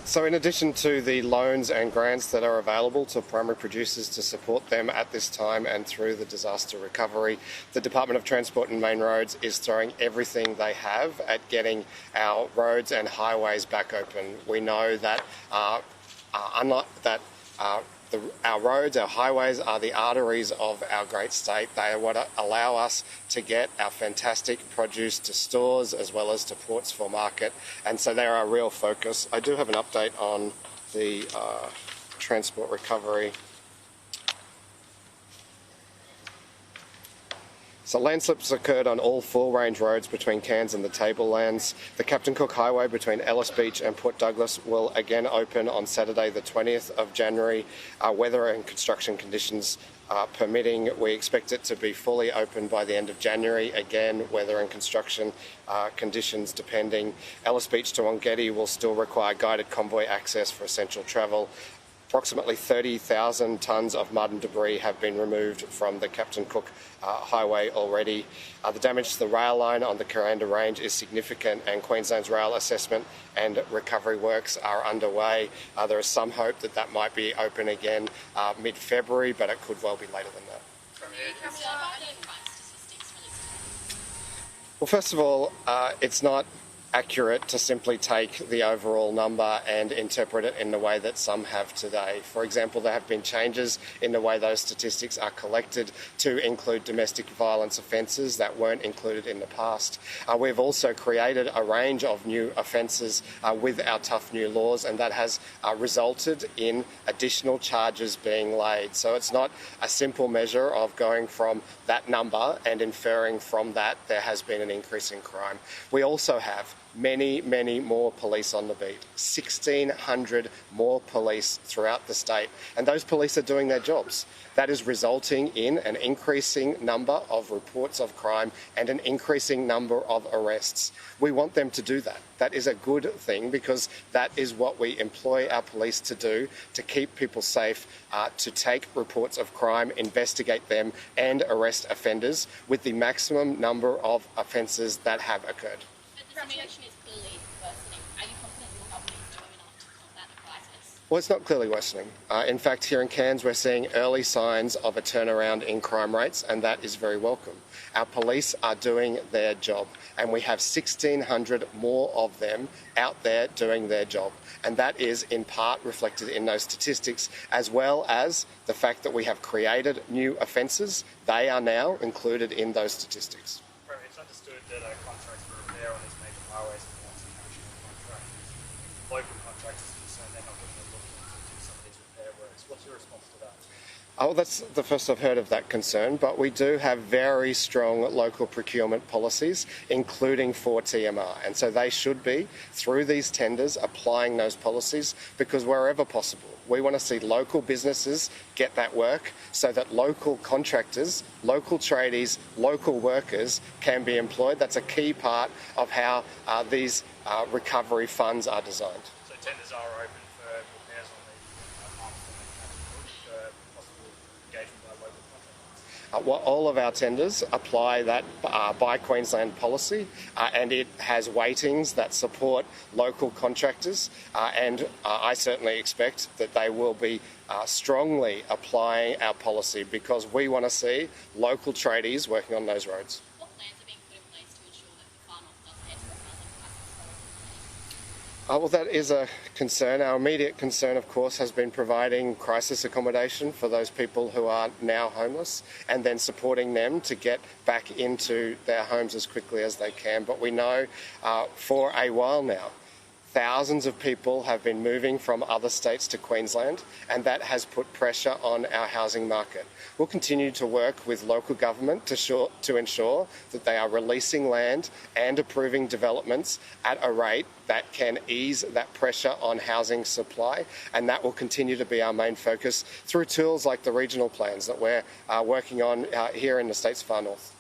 So in addition to the loans and grants that are available to primary producers to support them at this time and through the disaster recovery, the Department of Transport and Main Roads is throwing everything they have at getting our roads and highways back open. We know that our roads, our highways are the arteries of our great state. They are what allow us to get our fantastic produce to stores as well as to ports for market, and so they're our real focus. I do have an update on the transport recovery. So landslips occurred on all 4 range roads between Cairns and the Tablelands. The Captain Cook Highway between Ellis Beach and Port Douglas will again open on Saturday the 20th of January. Weather and construction conditions permitting, we expect it to be fully open by the end of January. Again, weather and construction conditions depending. Ellis Beach to Wongetti will still require guided convoy access for essential travel. Approximately 30,000 tonnes of mud and debris have been removed from the Captain Cook Highway already. The damage to the rail line on the Kuranda Range is significant, and Queensland's rail assessment and recovery works are underway. There is some hope that that might be open again mid-February, but it could well be later than that. Well, first of all, it's not accurate to simply take the overall number and interpret it in the way that some have today. For example, there have been changes in the way those statistics are collected to include domestic violence offences that weren't included in the past. We've also created a range of new offences with our tough new laws, and that has resulted in additional charges being laid. So it's not a simple measure of going from that number and inferring from that there has been an increase in crime. We also have many more police on the beat, 1,600 more police throughout the state, and those police are doing their jobs. That is resulting in an increasing number of reports of crime and an increasing number of arrests. We want them to do that. That is a good thing because that is what we employ our police to do, to keep people safe, to take reports of crime, investigate them and arrest offenders with the maximum number of offences that have occurred. The situation is clearly worsening. Are you confident your government is doing enough to combat the crisis? Well, it's not clearly worsening. In fact, here in Cairns, we're seeing early signs of a turnaround in crime rates, and that is very welcome. Our police are doing their job, and we have 1,600 more of them out there doing their job. And that is in part reflected in those statistics, as well as the fact that we have created new offences. They are now included in those statistics. It's understood that contracts for repair on these major highways are not national contractors. Local contractors are concerned they're not going to look to do some of these repair works. What's your response to that? Oh, that's the first I've heard of that concern, but we do have very strong local procurement policies, including for TMR, and so they should be, through these tenders, applying those policies, because wherever possible, we want to see local businesses get that work so that local contractors, local tradies, local workers can be employed. That's a key part of how these recovery funds are designed. So tenders are open for repairs on the harms for possible engagement by local contractors? All of our tenders apply that by Queensland policy, and it has weightings that support local contractors, and I certainly expect that they will be strongly applying our policy because we want to see local tradies working on those roads. What plans are being put in place to ensure that the Far North doesn't enter a housing crisis? Well, that is a concern. Our immediate concern, of course, has been providing crisis accommodation for those people who are now homeless and then supporting them to get back into their homes as quickly as they can. But we know for a while now, thousands of people have been moving from other states to Queensland, and that has put pressure on our housing market. We'll continue to work with local government to ensure that they are releasing land and approving developments at a rate that can ease that pressure on housing supply, and that will continue to be our main focus through tools like the regional plans that we're working on here in the state's far north.